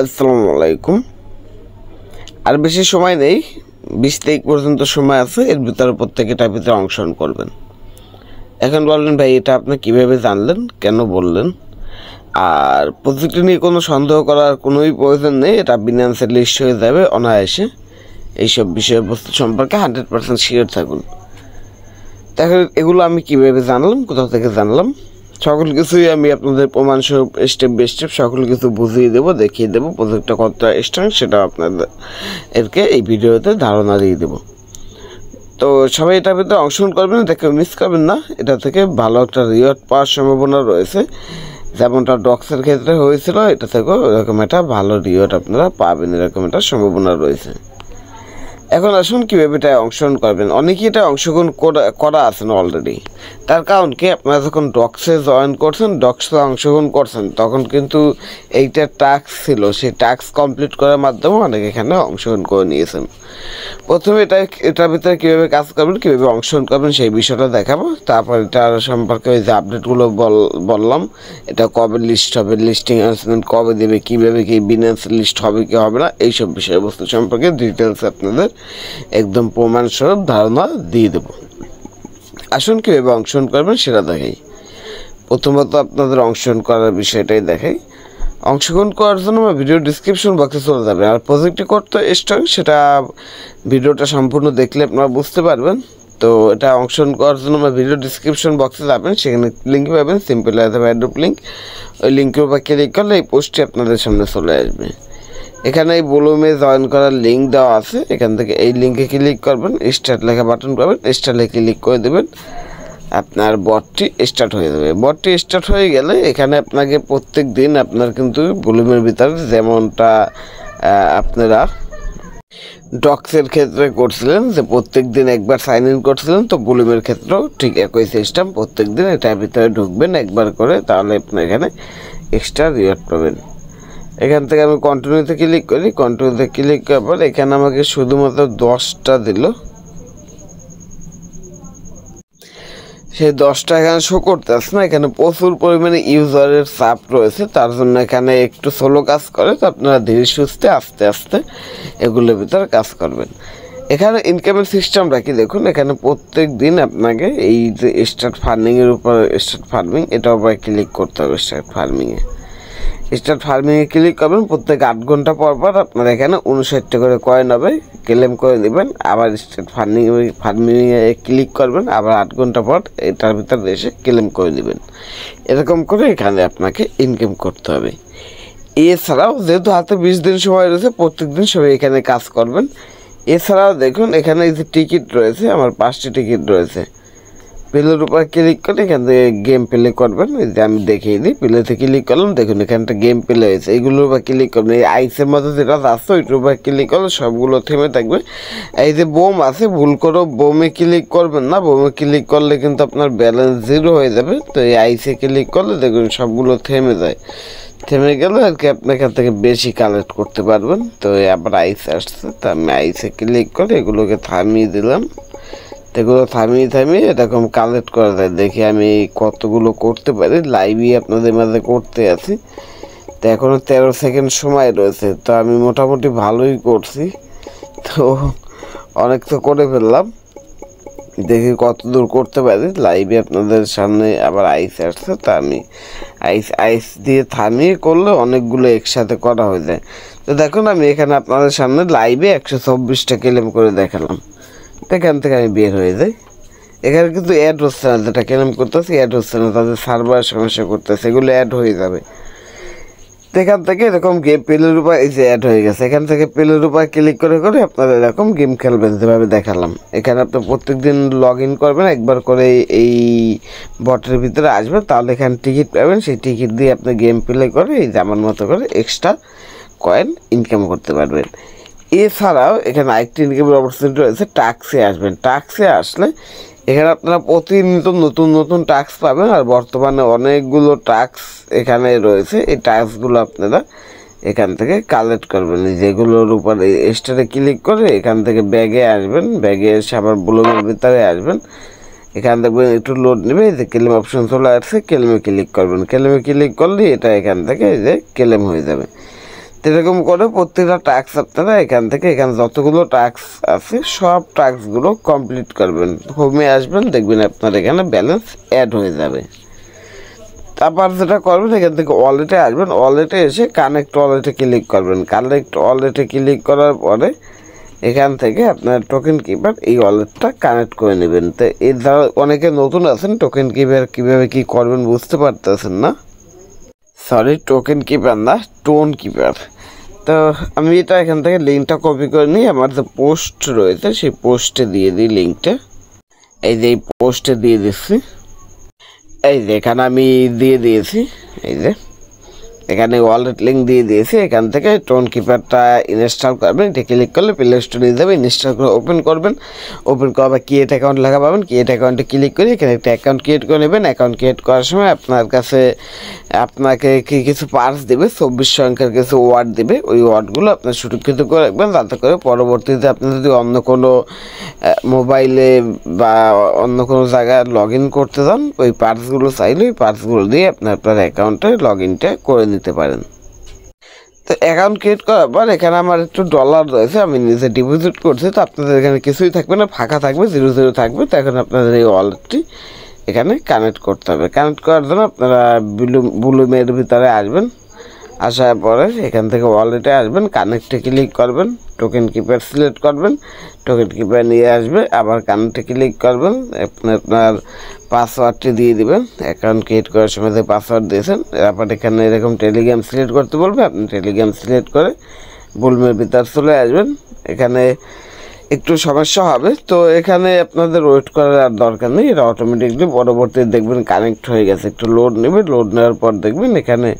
আসসালামু আলাইকুম। আর বেশি সময় নেই, 20 তারিখ পর্যন্ত সময় আছে। এর ভিতরে প্রত্যেকটার ভিতরে অংশগ্রহণ করবেন। এখন বললেন ভাই এটা আপনি কীভাবে জানলেন, কেন বললেন? আর প্রযুক্তি নিয়ে কোনো সন্দেহ করার কোনোই প্রয়োজন নেই। এটা বিনান্সে লিস্ট হয়ে যাবে অনায়াসে। এইসব বিষয়বস্তু সম্পর্কে 100% শিওর থাকুন। দেখেন এগুলো আমি কীভাবে জানলাম, কোথাও থেকে জানলাম, সকল কিছুই আমি আপনাদের প্রমাণস্বরূপ স্টেপ বাই স্টেপ সকল কিছু বুঝিয়ে দেবো, দেখিয়ে দেবো। প্রজেক্টটা কতটা স্ট্রং সেটা আপনাদের এই ভিডিওতে ধারণা দিয়ে দেবো। তো সবাই এটার ভিতরে অংশগ্রহণ করবেন, এটাকে মিস করবেন না। এটা থেকে ভালো একটা রিওয়ার্ড পাওয়ার সম্ভাবনা রয়েছে, যেমনটা ডক্সের ক্ষেত্রে হয়েছিল। এটা থেকেও এরকম একটা ভালো রিওয়ার্ড আপনারা পাবেন, এরকম একটা সম্ভাবনা রয়েছে। এখন আসুন কীভাবে এটা অংশগ্রহণ করবেন। অনেকেই এটা অংশগ্রহণ করা আছেন অলরেডি। তার কারণ কি, আপনারা যখন ডক্সে জয়েন করছেন, ডক্সে অংশগ্রহণ করছেন, তখন কিন্তু এইটা টাস্ক ছিল, সেই টাস্ক কমপ্লিট করার মাধ্যমে অনেকে এখানে অংশগ্রহণ করে নিয়েছেন। প্রথমে এটার ভিতরে কীভাবে কাজ করবেন, কীভাবে অংশগ্রহণ করবেন সেই বিষয়টা দেখাবো। তারপর এটার সম্পর্কে ওই যে আপডেটগুলো বললাম, এটা কবে লিস্ট হবে, লিস্টিং অ্যানাউন্সমেন্ট কবে দেবে, কীভাবে কি বিনান্স লিস্ট হবে কি হবে না, এইসব বিষয়বস্তু সম্পর্কে ডিটেলস আপনাদের একদম প্রমাণস্বরূপ ধারণা দিয়ে দেবো। আসুন কীভাবে অংশগ্রহণ করবেন সেটা দেখাই। প্রথমত আপনাদের অংশগ্রহণ করার বিষয়টাই দেখাই। অংশগ্রহণ করার জন্য আমার ভিডিও ডিসক্রিপশন বক্সে চলে যাবে। আর প্রজেক্টটি করতে স্ট্রং সেটা ভিডিওটা সম্পূর্ণ দেখলে আপনারা বুঝতে পারবেন। তো এটা অংশগ্রহণ করার জন্য আমার ভিডিও ডিসক্রিপশন বক্সে যাবেন, সেখানে লিঙ্ক পাবেন, সিম্পল অ্যাড্রপ লিঙ্ক। ওই লিঙ্কের উপর ক্লিক করলে এই পোস্টটি আপনাদের সামনে চলে আসবে। এখানে এই ভলিউমে জয়েন করার লিঙ্ক দেওয়া আছে, এখান থেকে এই লিঙ্কে ক্লিক করবেন, স্টার্ট লেখা বাটন পাবেন, স্টার্টে ক্লিক করে দেবেন, আপনার বটটি স্টার্ট হয়ে যাবে। বটটি স্টার্ট হয়ে গেলে এখানে আপনাকে প্রত্যেক দিন আপনার কিন্তু ভলিউমের ভিতরে যেমনটা আপনারা ডক্সের ক্ষেত্রে করছিলেন যে প্রত্যেক দিন একবার সাইন ইন করছিলেন, তো ভলিউমের ক্ষেত্রেও ঠিক একই সিস্টেম। প্রত্যেক দিন এটার ভিতরে ঢুকবেন একবার করে, তাহলে আপনি এখানে এক্সট্রা রিওয়ার্ড পাবেন। এখান থেকে আমি কন্টিনিউতে ক্লিক করি, কন্টিনিউতে ক্লিক করার পর এখানে আমাকে শুধুমাত্র 10টা দিল। সেই 10টা এখানে শো করতে আসছে না, এখানে প্রচুর পরিমাণে ইউজারের চাপ রয়েছে, তার জন্য এখানে একটু স্লো কাজ করে। তো আপনারা ধীরে সুস্থে আস্তে আস্তে এগুলোর ভিতরে কাজ করবেন। এখানে ইনকামের সিস্টেমটা কি দেখুন, এখানে প্রত্যেক দিন আপনাকে এই যে স্টার্ট ফার্মিংয়ের উপর, স্টার্ট ফার্মিং এটার উপরে ক্লিক করতে হবে। স্টার্ট ফার্মিংয়ে ক্লিক করবেন, প্রত্যেক 8 ঘন্টা পর পর আপনার এখানে 59টা করে কয়েন হবে, ক্লেম করে নেবেন। আবার স্টার্ট ফার্মিংয়ে ক্লিক করবেন, আবার 8 ঘন্টা পর এটার ভিতরে এসে ক্লেম করে নেবেন। এরকম করে এখানে আপনাকে ইনকাম করতে হবে। এছাড়াও যেহেতু হাতে 20 দিন সময় রয়েছে, প্রত্যেক দিন সবাই এখানে কাজ করবেন। এছাড়াও দেখুন এখানে এই যে টিকিট রয়েছে, আমার 5টি টিকিট রয়েছে। প্লের উপর ক্লিক করে এখান থেকে গেম প্লে করবেন। এই যে আমি দেখিয়ে দিই, প্লেতে ক্লিক করলাম, দেখুন এখানটা গেম প্লে হয়েছে। এইগুলোর উপর ক্লিক করবেন, এই আইসের মধ্যে যেটা আসছে ওইটার উপর ক্লিক করলে সবগুলো থেমে থাকবে। এই যে বোম আছে, ভুল করেও বোমে ক্লিক করবেন না, বোমে ক্লিক করলে কিন্তু আপনার ব্যালেন্স 0 হয়ে যাবে। তো এই আইসে ক্লিক করলে দেখুন সবগুলো থেমে যায়। থেমে গেলে আর কি আপনি এখান থেকে বেশি কালেক্ট করতে পারবেন। তো আবার আইস আসছে, তো আমি আইসে ক্লিক করে এগুলোকে থামিয়ে দিলাম। এগুলো থামিয়ে এরকম কালেক্ট করা যায়। দেখি আমি কতগুলো করতে পারি, লাইভই আপনাদের মাঝে করতে আছি। তো এখনও 13 সেকেন্ড সময় রয়েছে, তো আমি মোটামুটি ভালোই করছি। তো অনেক তো করে ফেললাম, দেখি কত দূর করতে পারি। লাইভে আপনাদের সামনে আবার আইস আসছে, তো আমি আইস দিয়ে থামিয়ে করলে অনেকগুলো একসাথে করা হয়ে যায়। তো দেখুন আমি এখানে আপনাদের সামনে লাইভে 124টা ক্লেম করে দেখালাম। এখান থেকে আমি বের হয়ে যাই। এখানে কিন্তু অ্যাড হচ্ছে না, যেটা ক্লেম করতেছি অ্যাড হচ্ছে না, তাদের সার্ভার সমস্যা করতেছে, এগুলো অ্যাড হয়ে যাবে। এখান থেকে এরকম গেম প্লের উপর এই যে অ্যাড হয়ে গেছে, এখান থেকে প্লের উপর ক্লিক করে করে আপনারা এরকম গেম খেলবেন যেভাবে দেখালাম। এখানে আপনি প্রত্যেক দিন লগ ইন করবেন, একবার করে এই বটের ভিতরে আসবেন, তাহলে এখানে টিকিট পাবেন। সেই টিকিট দিয়ে আপনি গেম প্লে করে এই জামার মতো করে এক্সট্রা কয়েন ইনকাম করতে পারবেন। এছাড়াও এখানে আরেকটি ইনকামের অপরচুনিটি রয়েছে, টাস্কে আসবেন। টাস্কে আসলে এখানে আপনারা প্রতিনিয়ত নতুন নতুন টাস্ক পাবেন। আর বর্তমানে অনেকগুলো টাস্ক এখানে রয়েছে, এই টাস্কগুলো আপনারা এখান থেকে কালেক্ট করবেন। যেগুলোর উপরে স্টারে ক্লিক করে এখান থেকে ব্যাগে আসবেন, ব্যাগে এসে আবার ব্লগের ভিতরে আসবেন। এখান থেকে একটু লোড নেবে, এই যে ক্লেম অপশন চলে আসছে, ক্লেমে ক্লিক করবেন। ক্লেমে ক্লিক করলে এটা এখান থেকে এই যে ক্লেম হয়ে যাবে। এরকম করে প্রত্যেকটা টাস্ক আপনারা এখান থেকে এখানে যতগুলো টাস্ক আছে সব টাস্কগুলো কমপ্লিট করবেন। হোমে আসবেন, দেখবেন আপনার এখানে ব্যালেন্স অ্যাড হয়ে যাবে। তারপর যেটা করবেন এখান থেকে ওয়ালেটে আসবেন, ওয়ালেটে এসে কানেক্ট ওয়ালেটে ক্লিক করবেন। কানেক্ট ওয়ালেটে ক্লিক করার পরে এখান থেকে আপনার টোকেন কিপার এই ওয়ালেটটা কানেক্ট করে নেবেন। তো এই যারা অনেকে নতুন আছেন টোকেন কিপার কীভাবে কী করবেন বুঝতে পারতেছেন না, সরি টোকেন কিপার না, টোন কিপার। তো আমি এটা এখান থেকে লিঙ্কটা কপি করে নিই, আমার যে পোস্ট রয়েছে সেই পোস্টে দিয়ে দিই লিঙ্কটা। এই যে এই পোস্টে দিয়ে দিচ্ছি, এই যে এখানে আমি দিয়ে দিয়েছি, এই যে এখানে ওয়ালেট লিঙ্ক দিয়ে দিয়েছি। এখান থেকে টোন কিপারটা ইনস্টল করবেন, এটা ক্লিক করলে প্লে স্টোরে নিয়ে যাবে, ইনস্টল করে ওপেন করবেন। ওপেন করার পর ক্রিয়েট অ্যাকাউন্ট লেখা পাবেন, ক্রিয়েট অ্যাকাউন্টে ক্লিক করে এখানে একটা অ্যাকাউন্ট ক্রিয়েট করে নেবেন। অ্যাকাউন্ট ক্রিয়েট করার সময় আপনার কাছে আপনাকে কিছু পার্স দেবে, 24 সংখ্যার কিছু ওয়ার্ড দেবে, ওই ওয়ার্ডগুলো আপনার সুরক্ষিত করে রাখবেন, যাতে করে পরবর্তীতে আপনি যদি অন্য কোনো মোবাইলে বা অন্য কোনো জায়গায় লগ ইন করতে যান, ওই পার্সগুলো চাইলে ওই পার্সগুলো দিয়ে আপনার অ্যাকাউন্টে লগ ইনটা করে নিতে পারেন। তো অ্যাকাউন্ট ক্রিয়েট করার পর এখানে আমার একটু ডলার রয়েছে, আমি নিজে ডিপোজিট করছি। তো আপনাদের এখানে কিছুই থাকবে না, ফাঁকা থাকবে, 0 থাকবে। তো এখন আপনাদের এই ওয়ালেটটি এখানে কানেক্ট করতে হবে। কানেক্ট করার জন্য আপনারা বুলুমের ভিতরে আসবেন, আসার পরে এখান থেকে ওয়ালেটে আসবেন, কানেক্টে ক্লিক করবেন, টোকেন কিপার সিলেক্ট করবেন, টোকেন কিপার নিয়ে আসবে, আবার কানেক্টে ক্লিক করবেন, আপনার পাসওয়ার্ডটি দিয়ে দিবেন, অ্যাকাউন্ট ক্রিয়েট করার সময় যে পাসওয়ার্ড দিয়েছেন। তারপর এখানে এরকম টেলিগ্রাম সিলেক্ট করতে বলবে, আপনি টেলিগ্রাম সিলেক্ট করে বুলুমের ভিতর চলে আসবেন। এখানে একটু সমস্যা হবে, তো এখানে আপনাদের ওয়েট করার আর দরকার নেই, এটা অটোমেটিকলি পরবর্তীতে দেখবেন কানেক্ট হয়ে গেছে। একটু লোড নেবে, লোড নেওয়ার পর দেখবেন এখানে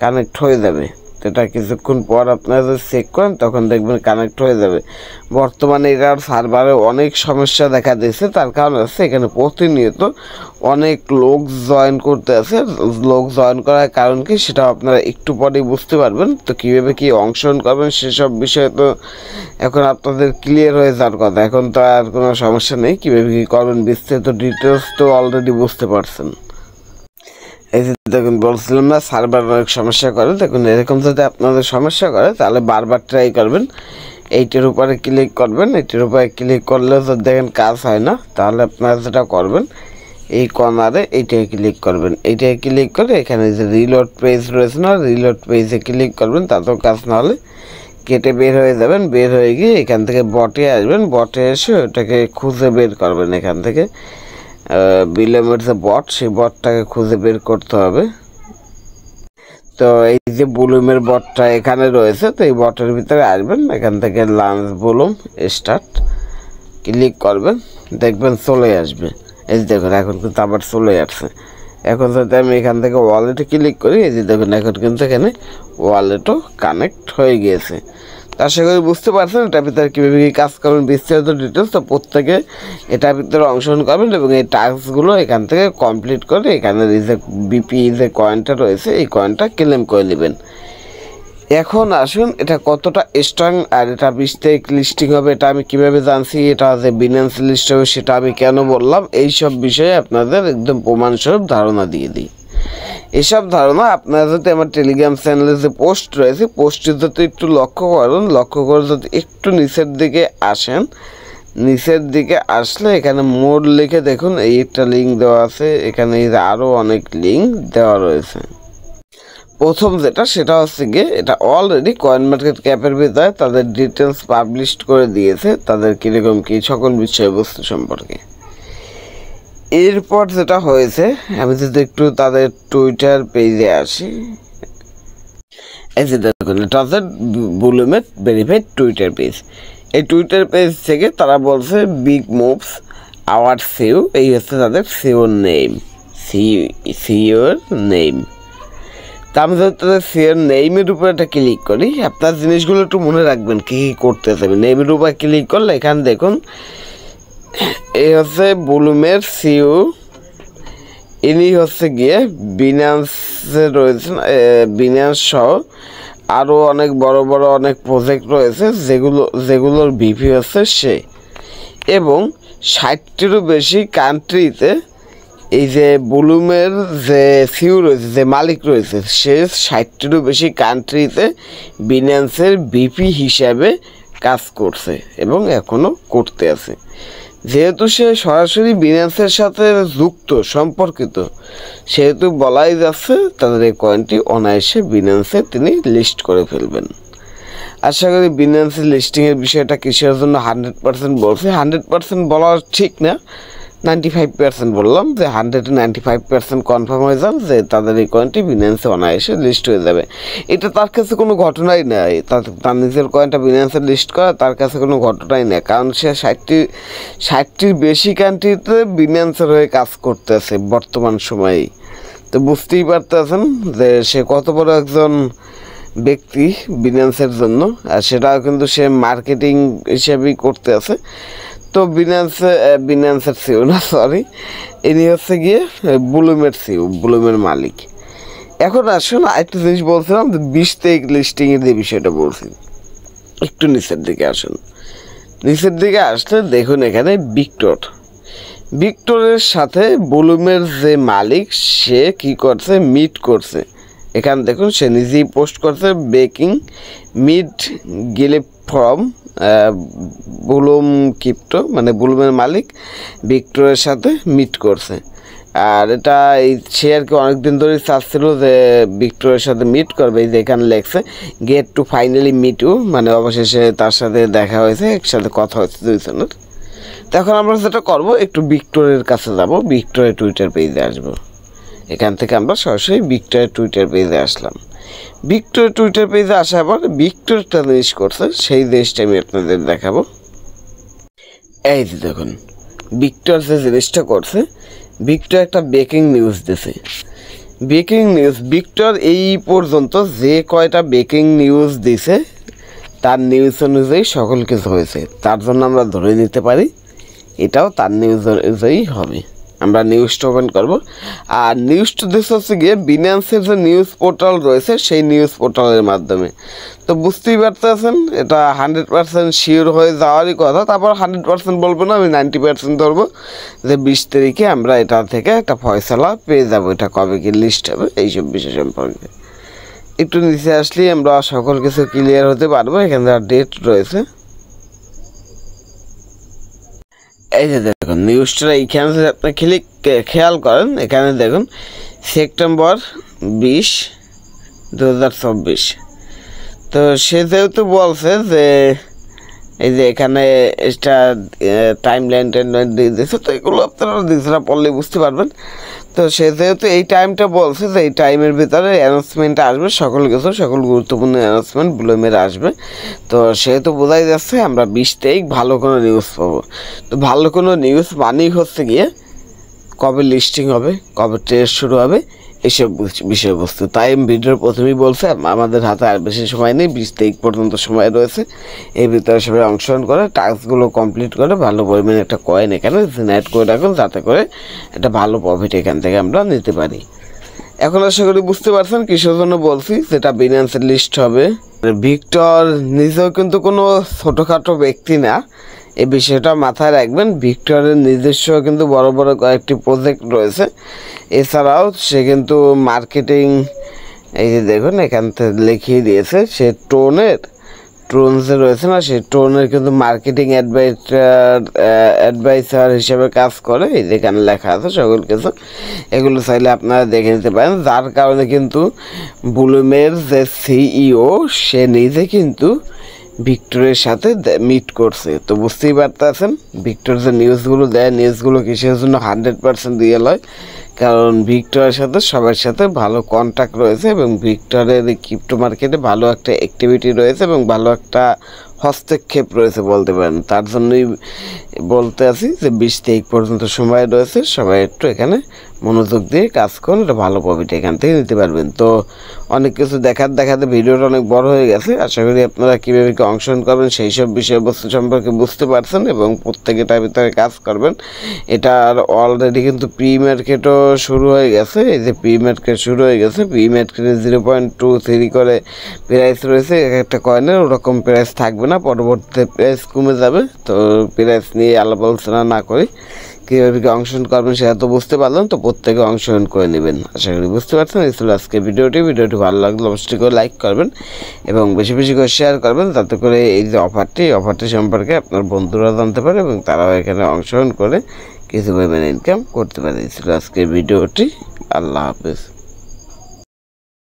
কানেক্ট হয়ে যাবে। এটা কিছুক্ষণ পর আপনারা যদি চেক করেন তখন দেখবেন কানেক্ট হয়ে যাবে। বর্তমানে এটার সার্ভারে অনেক সমস্যা দেখা দিয়েছে, তার কারণ হচ্ছে এখানে প্রতিনিয়ত অনেক লোক জয়েন করতে আছে। লোক জয়েন করার কারণ কি সেটা আপনারা একটু পরেই বুঝতে পারবেন। তো কীভাবে কী অংশগ্রহণ করবেন সেসব বিষয়ে তো এখন আপনাদের ক্লিয়ার হয়ে যাওয়ার কথা, এখন তো আর কোনো সমস্যা নেই। কীভাবে কী করবেন বিস্তারিত ডিটেলস তো অলরেডি বুঝতে পারছেন। এই যে দেখুন বলছিলাম না সার্ভার অনেক সমস্যা করে, দেখুন এরকম যদি আপনাদের সমস্যা করে তাহলে বারবার ট্রাই করবেন, এইটার উপরে ক্লিক করবেন। এইটার উপরে ক্লিক করলে যদি দেখেন কাজ হয় না, তাহলে আপনারা যেটা করবেন এই কর্নারে এইটায় ক্লিক করবেন। এইটায় ক্লিক করে এখানে যে রিলোড পেজ রয়েছে না, রিলোড পেজে ক্লিক করবেন, তাতেও কাজ না হলে কেটে বের হয়ে যাবেন। বের হয়ে গিয়ে এখান থেকে বটে আসবেন, বটে এসে ওটাকে খুঁজে বের করবেন। এখান থেকে বিলমের যে বট, সেই বটটাকে খুঁজে বের করতে হবে। তো এই যে বুলুমের বটটা এখানে রয়েছে, তো এই বটের ভিতরে আসবেন, এখান থেকে লাঞ্চ বুলুম স্টার্ট ক্লিক করবেন, দেখবেন চলে আসবে। এই যে দেখুন এখন কিন্তু আবার চলে আসছে। এখন যদি আমি এখান থেকে ওয়ালেটে ক্লিক করি, এই যে দেখুন এখন কিন্তু এখানে ওয়ালেটও কানেক্ট হয়ে গিয়েছে। আশা করি বুঝতে পারছেন এটার ভিতরে কীভাবে কী কাজ করবেন বিস্তারিত ডিটেলস। তো প্রত্যেকে এটার ভিতরে অংশগ্রহণ করবেন এবং এই টাস্কগুলো এখান থেকে কমপ্লিট করে এখানে যে বিপি যে কয়েনটা রয়েছে এই কয়েনটা ক্লেম করে নেবেন। এখন আসুন এটা কতটা স্ট্রং আর এটা 20 তারিখ লিস্টিং হবে এটা আমি কীভাবে জানছি, এটা যে বিনান্স লিস্ট হবে সেটা আমি কেন বললাম, এইসব বিষয়ে আপনাদের একদম প্রমাণস্বরূপ ধারণা দিয়ে দিই। এসব ধারণা আপনারা যদি আমার টেলিগ্রাম চ্যানেলে যে পোস্ট রয়েছে পোস্টটি যদি একটু লক্ষ্য করেন, লক্ষ্য করে যদি একটু নিচের দিকে আসেন, নিচের দিকে আসলে এখানে মোড লিখে দেখুন এই একটা লিঙ্ক দেওয়া আছে, এখানে আরও অনেক লিঙ্ক দেওয়া রয়েছে। প্রথম যেটা সেটা হচ্ছে গিয়ে এটা অলরেডি কয়েন মার্কেট ক্যাপের ভিতরে তাদের ডিটেলস পাবলিশ করে দিয়েছে, তাদের কীরকম কী সকল বিষয়বস্তু সম্পর্কে। এরপর যেটা হয়েছে আমি যদি একটু তাদের টুইটার পেজে আসি, এই যে দেখুন এটা হচ্ছে বুলুমের ভেরিফাইড টুইটার পেজ। এই টুইটার পেজ থেকে তারা বলছে বিগ মুভস আওয়ার সিও, এই হচ্ছে তাদের সিওর নেম, সিওর নেম। তা আমি যদি তাদের সিওর নেইমের উপরে একটা ক্লিক করি, আপনার জিনিসগুলো একটু মনে রাখবেন কী কী করতে হবে। নেইমের উপরে ক্লিক করলে এখানে দেখুন এই হচ্ছে বুলুমের সিও, ইনি হচ্ছে গিয়ে বিনান্সে রয়েছেন, বিনান্স সহ আরও অনেক বড় বড় অনেক প্রজেক্ট রয়েছে যেগুলোর ভিপি হচ্ছে সে, এবং 60টিরও বেশি কান্ট্রিতে এই যে বুলুমের যে সিইও রয়েছে, যে মালিক রয়েছে, সে 60টিরও বেশি কান্ট্রিতে বিন্যান্সের ভিপি হিসাবে কাজ করছে এবং এখনও করতে আছে। যেহেতু সে সরাসরি বিন্যান্সের সাথে যুক্ত, সম্পর্কিত, সেহেতু বলাই যাচ্ছে তাদের এই কয়েনটি অনায়াসে বিন্যান্সে তিনি লিস্ট করে ফেলবেন। আশা করি বিন্যান্সের লিস্টিংয়ের বিষয়টা কিসের জন্য 100% বলছে, 100% বলা ঠিক না, 95% বললাম, যে 195% কনফার্ম হয়ে যান যে তাদের এই কয়েনটি বিন্যান্সে অনায়াসে লিস্ট হয়ে যাবে। এটা তার কাছে কোনো ঘটনাই নাই, তার নিজের কয়েনটা বিন্যান্সে লিস্ট করা তার কাছে কোনো ঘটনাই নেই, কারণ সে 60টির বেশি কান্ট্রিতে বিন্যান্সের হয়ে কাজ করতেছে বর্তমান সময়েই। তো বুঝতেই পারতেছেন যে সে কত বড় একজন ব্যক্তি বিন্যান্সের জন্য, আর সেটাও কিন্তু সে মার্কেটিং হিসেবেই করতে আছে। তো বিন্যান্সের সিইও না, সরি, ইনি হচ্ছে গিয়ে বুলুমের সিইও, বুলুমের মালিক। এখন আসুন আরেকটা জিনিস বলছিলাম, 20 তারিখ লিস্টিংয়ের যে বিষয়টা বলছি, একটু নিচের দিকে আসুন। নিচের দিকে আসলে দেখুন এখানে ভিক্টরের সাথে বুলুমের যে মালিক সে কি করছে, মিট করছে। এখানে দেখুন সে নিজেই পোস্ট করছে, বেকিং মিট গেলে ফ্রম বুলুম ক্রিপ্টো, মানে বুলুমের মালিক ভিক্টরের সাথে মিট করছে। আর এটা সে আর কি অনেকদিন ধরেই চাচ্ছিল যে ভিক্টরের সাথে মিট করবে। এই যে এখানে লেখছে get to finally meet you, মানে অবশেষে তার সাথে দেখা হয়েছে, একসাথে কথা হয়েছে দুইজনের। তো এখন আমরা যেটা করব, একটু ভিক্টরের কাছে যাব, ভিক্টরের টুইটার পেজে আসবো। এখান থেকে আমরা সরাসরি ভিক্টরের টুইটার পেজে আসলাম। ভিক্টরের টুইটার পেজে আসার পর ভিক্টর একটা জিনিস করছে, সেই জিনিসটা আমি আপনাদের দেখাবো। এই যে দেখুন ভিক্টর যে জিনিসটা করছে, ভিক্টর একটা ব্রেকিং নিউজ দিছে। ব্রেকিং নিউজ ভিক্টর এই পর্যন্ত যে কয়টা ব্রেকিং নিউজ দিছে তার নিউজ অনুযায়ী সকল কিছু হয়েছে, তার জন্য আমরা ধরে নিতে পারি এটাও তার নিউজ অনুযায়ী হবে। আমরা নিউজটা ওপেন করবো, আর নিউজটা দেখতে হচ্ছে গিয়ে বিন্যান্সের যে নিউজ পোর্টাল রয়েছে সেই নিউজ পোর্টালের মাধ্যমে। তো বুঝতেই পারতেছেন এটা 100% শিওর হয়ে যাওয়ারই কথা। তারপর 100% বলবো না, আমি 90% ধরবো যে 20 তারিখে আমরা এটা থেকে একটা ফয়সালা পেয়ে যাবো, এটা কবে কি লিস্ট হবে এইসব বিষয় সম্পর্কে। একটু নিচে আসলেই আমরা সকল কিছু ক্লিয়ার হতে পারবো। এখানে ডেট রয়েছে, এই যে দেখুন নিউজটা এইখানে যদি আপনি খেয়াল করেন, এখানে দেখুন সেপ্টেম্বর 20, 2024। তো সে যেহেতু বলছে যে এই যে এখানে এটা টাইম লাইন দিয়ে দিয়েছে, তো এগুলো আপনারা নিজেরা পড়লে বুঝতে পারবেন। তো সে যেহেতু এই টাইমটা বলছে যে এই টাইমের ভিতরে অ্যানাউন্সমেন্টটা আসবে, সকল কিছু, সকল গুরুত্বপূর্ণ অ্যানাউন্সমেন্ট বুলুমের আসবে। তো সেহেতু বোঝাই যাচ্ছে আমরা 20 তারিখ ভালো কোনো নিউজ পাবো। তো ভালো কোনো নিউজ মানেই হচ্ছে গিয়ে কবে লিস্টিং হবে, কবে টেস্ট শুরু হবে, এইসব বিষয়বস্তু। তাই আমি ভিডিওর প্রথমেই বলছি আমাদের হাতে আর বেশি সময় নেই, 20 তারিখ পর্যন্ত সময় রয়েছে। এই ভিতরে সবাই অংশগ্রহণ করে টাস্কগুলো কমপ্লিট করে ভালো পরিমাণে একটা কয়েন এখানে জেনারেট করে রাখুন, যাতে করে একটা ভালো প্রফিট এখান থেকে আমরা নিতে পারি। এখন আশা করি বুঝতে পারছেন কিসের জন্য বলছি যেটা বিন্যান্সের লিস্ট হবে। ভিক্টর নিজেও কিন্তু কোনো ছোটোখাটো ব্যক্তি না, এই বিষয়টা মাথায় রাখবেন। ভিক্টরের নিজস্ব কিন্তু বড় বড় কয়েকটি প্রজেক্ট রয়েছে। এছাড়াও সে কিন্তু মার্কেটিং, এই যে দেখুন এখান থেকে লিখিয়ে দিয়েছে, সে ট্রোন যে রয়েছে না, সেই ট্রোনের কিন্তু মার্কেটিং অ্যাডভাইসার হিসেবে কাজ করে। এই যেখানে লেখা আছে সকল কিছু, এগুলো চাইলে আপনারা দেখে নিতে পারেন। যার কারণে কিন্তু বুলুমের যে সিইও সে নিজে কিন্তু ভিক্টরের সাথে মিট করছে। তো বুঝতেই পারতেছেন ভিক্টর যে নিউজগুলো দেয়, নিউজগুলো কিসের জন্য 100% রিয়েল হয়, কারণ ভিক্টরের সাথে সবার সাথে ভালো কন্ট্যাক্ট রয়েছে এবং ভিক্টরের ক্রিপ্টো মার্কেটে ভালো একটা অ্যাক্টিভিটি রয়েছে এবং ভালো একটা হস্তক্ষেপ রয়েছে বলতে পারেন। তার জন্যই বলতে আছি যে 20 তারিখ পর্যন্ত সময় রয়েছে, সবাই একটু এখানে মনোযোগ দিয়ে কাজ করুন, এটা ভালো প্রফিট এখান থেকে নিতে পারবেন। তো অনেক কিছু দেখাতে ভিডিওটা অনেক বড় হয়ে গেছে। আশা করি আপনারা কীভাবে কি অংশগ্রহণ করবেন সেই সব বিষয়বস্তু সম্পর্কে বুঝতে পারছেন এবং প্রত্যেকটার ভিতরে কাজ করবেন। এটার অলরেডি কিন্তু প্রি মার্কেটও শুরু হয়ে গেছে। এই যে প্রি মার্কেট শুরু হয়ে গেছে, প্রি মার্কেটে 0.23 করে প্রাইস রয়েছে একটা কয়েনের, ওরকম প্রাইস থাকবে না, পরবর্তীতে প্রাইস কমে যাবে। তো প্রাইস নিয়ে আলাপ আলোচনা না করি, কীভাবে কি অংশগ্রহণ করবেন সেটা তো বুঝতে পারলেন, তো প্রত্যেকে অংশগ্রহণ করে নেবেন। আশা করি বুঝতে পারছেন। এই ছিল আজকে ভিডিওটি ভালো লাগলে অবশ্যই করে লাইক করবেন এবং বেশি বেশি করে শেয়ার করবেন, যাতে করে এই যে অফারটি সম্পর্কে আপনার বন্ধুরা জানতে পারে এবং তারাও এখানে অংশগ্রহণ করে কিছু পেমেন্ট ইনকাম করতে পারে। এই ছিল আজকের ভিডিওটি। আল্লাহ হাফেজ।